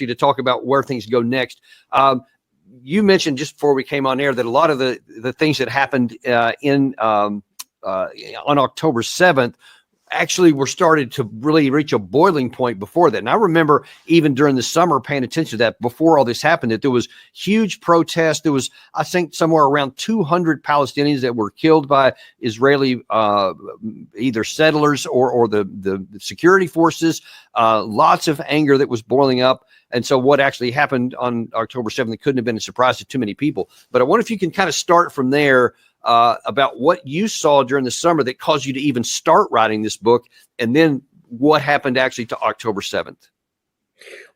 you to talk about where things go next. You mentioned just before we came on air that a lot of the things that happened on October 7th actually were started to really reach a boiling point before that. And I remember even during the summer paying attention to that before all this happened, that there was huge protests. There was, I think, somewhere around 200 Palestinians that were killed by Israeli either settlers or the security forces. Lots of anger that was boiling up. And so what actually happened on October 7th couldn't have been a surprise to too many people. But I wonder if you can kind of start from there about what you saw during the summer that caused you to even start writing this book, and then what happened actually to October 7th.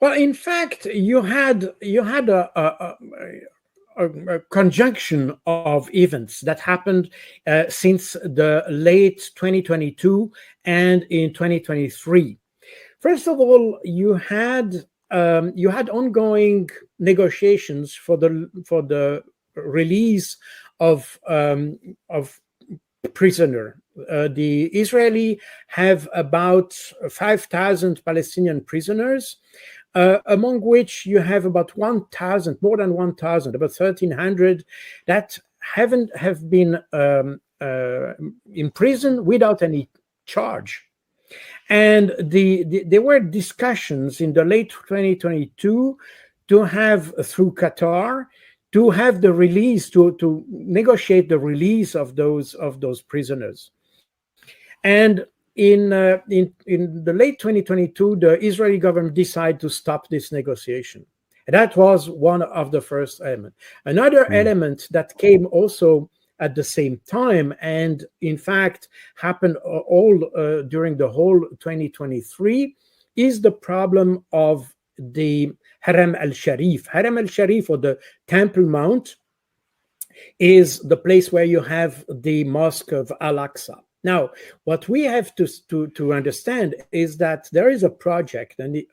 Well, in fact, you had a conjunction of events that happened since the late 2022 and in 2023. First of all, you had ongoing negotiations for the release of prisoner. The Israeli have about 5,000 Palestinian prisoners, among which you have about 1,000, more than 1,000, about 1,300 that have been in prison without any charge. And there were discussions in the late 2022 to have, through Qatar, to have the release, to negotiate the release of those prisoners. And in the late 2022, the Israeli government decided to stop this negotiation. And that was one of the first elements. Another element that came also at the same time, and in fact happened all during the whole 2023, is the problem of the Haram al-Sharif. Haram al-Sharif, or the Temple Mount, is the place where you have the Mosque of Al-Aqsa. Now, what we have to understand is that there is a project, an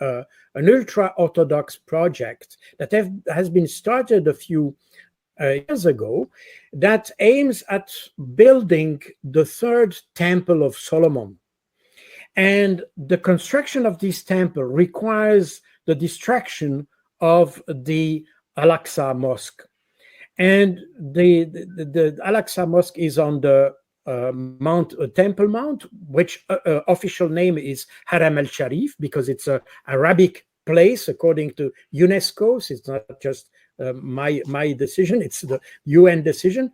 ultra-Orthodox project that has been started a few years ago, that aims at building the third Temple of Solomon. And the construction of this temple requires the destruction of the Al-Aqsa Mosque. And the Al-Aqsa Mosque is on the Temple Mount, which official name is Haram al-Sharif, because it's an Arabic place according to UNESCO. So it's not just my decision, it's the UN decision.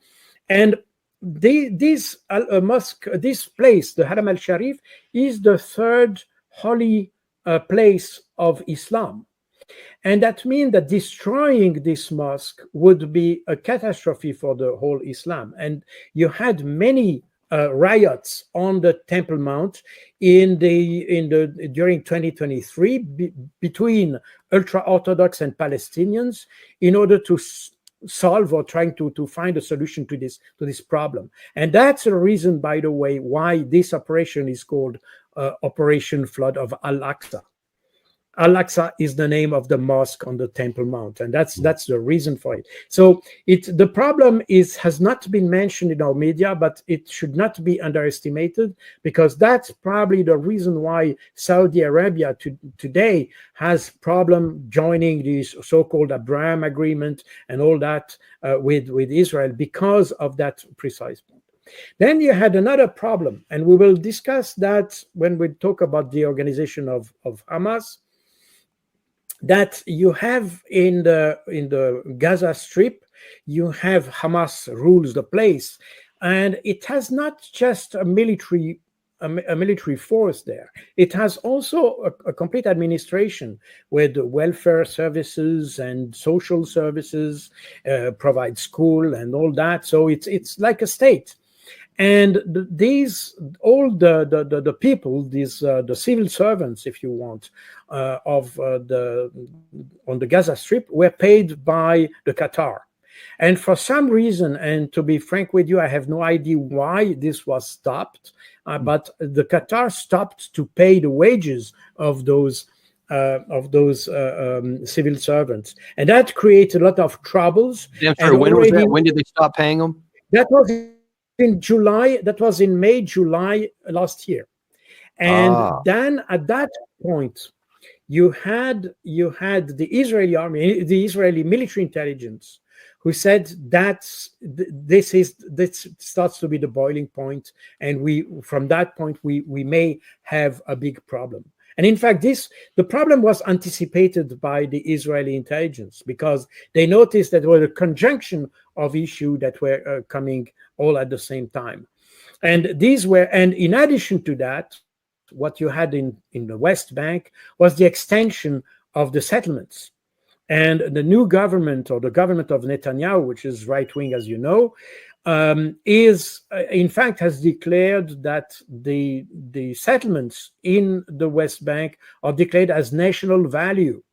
And this mosque, this place, the Haram al-Sharif, is the third holy place of Islam. And that means that destroying this mosque would be a catastrophe for the whole Islam. And you had many riots on the Temple Mount during 2023 between ultra-Orthodox and Palestinians in order to solve or trying to find a solution to this problem. And that's the reason, by the way, why this operation is called Operation Flood of Al-Aqsa. Al-Aqsa is the name of the mosque on the Temple Mount, and that's the reason for it. So the problem has not been mentioned in our media, but it should not be underestimated, because that's probably the reason why Saudi Arabia today has problem joining this so-called Abraham Agreement and all that with Israel, because of that precise point. Then you had another problem, and we will discuss that when we talk about the organization of Hamas, that you have in the Gaza Strip, you have Hamas rules the place, and it has not just a military force there. It has also a complete administration with welfare services and social services, provide school and all that. So it's like a state. And all the people, the civil servants, if you want, on the Gaza Strip were paid by the Qatar. And for some reason, and to be frank with you, I have no idea why this was stopped, but the Qatar stopped to pay the wages of those civil servants, and that created a lot of troubles. And when was that? When did they stop paying them? That was in July. That was in May, July last year. And then at that point, you had the Israeli army, the Israeli military intelligence, who said that this starts to be the boiling point, and from that point we may have a big problem. And in fact, the problem was anticipated by the Israeli intelligence, because they noticed that there was a conjunction of issues that were coming all at the same time. And in addition to that, what you had in the West Bank was the extension of the settlements. And the new government, or the government of Netanyahu, which is right-wing, as you know, in fact has declared that the settlements in the West Bank are declared as national value.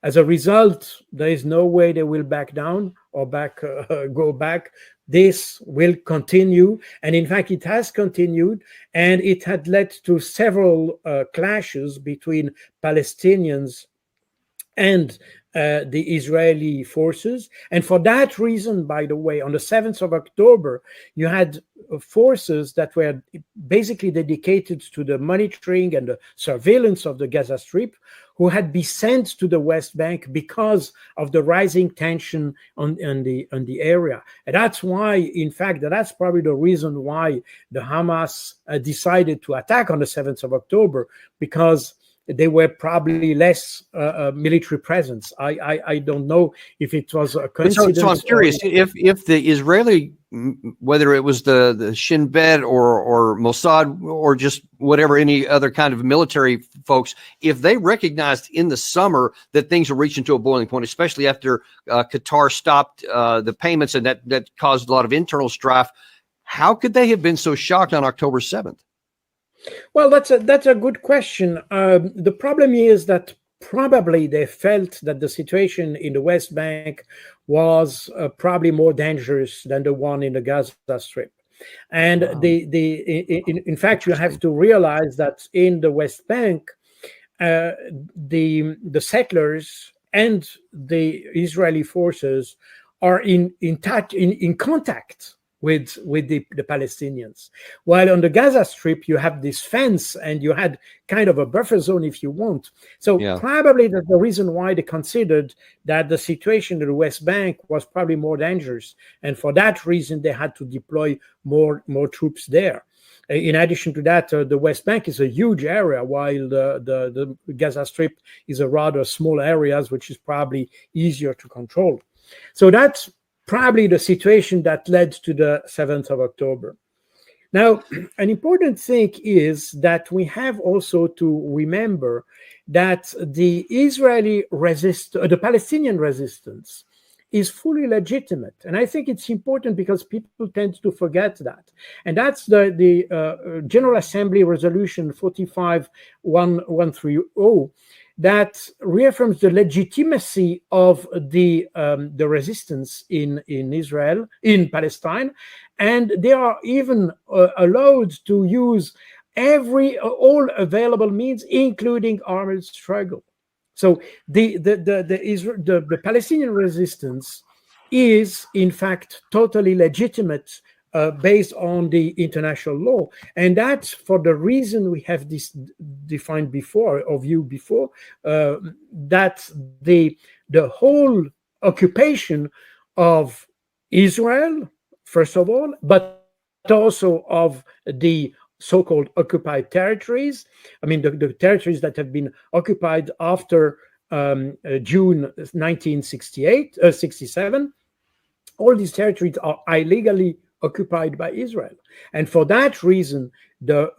As a result, there is no way they will back down or go back. This will continue, and in fact it has continued, and it had led to several clashes between Palestinians and the Israeli forces. And for that reason, by the way, on the 7th of October, you had forces that were basically dedicated to the monitoring and the surveillance of the Gaza Strip, who had been sent to the West Bank because of the rising tension on the area. And that's why, in fact, that's probably the reason why the Hamas decided to attack on the 7th of October, because they were probably less military presence. I don't know if it was a coincidence. So I'm curious if the Israeli, whether it was the Shin Bet or Mossad or just whatever, any other kind of military folks, if they recognized in the summer that things were reaching to a boiling point, especially after Qatar stopped the payments, and that caused a lot of internal strife, how could they have been so shocked on October 7th? Well, that's a good question. The problem is that probably they felt that the situation in the West Bank was probably more dangerous than the one in the Gaza Strip. And wow. In fact, you have to realize that in the West Bank, the settlers and the Israeli forces are in contact with the Palestinians. While on the Gaza Strip, you have this fence and you had kind of a buffer zone, if you want. So probably that's the reason why they considered that the situation in the West Bank was probably more dangerous. And for that reason, they had to deploy more troops there. In addition to that, the West Bank is a huge area, while the Gaza Strip is a rather small area, which is probably easier to control. So that's probably the situation that led to the 7th of October. Now, an important thing is that we have also to remember that the Palestinian resistance is fully legitimate. And I think it's important because people tend to forget that. And that's the General Assembly Resolution 45-130, that reaffirms the legitimacy of the resistance in Israel, in Palestine, and they are even allowed to use all available means, including armed struggle. So the Palestinian resistance is, in fact, totally legitimate based on the international law. And that's for the reason we have this defined before, that the whole occupation of Israel, first of all, but also of the so-called occupied territories. I mean, the territories that have been occupied after June 1967, all these territories are illegally occupied by Israel. And for that reason, the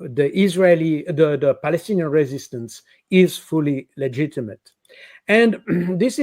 Palestinian resistance is fully legitimate. And this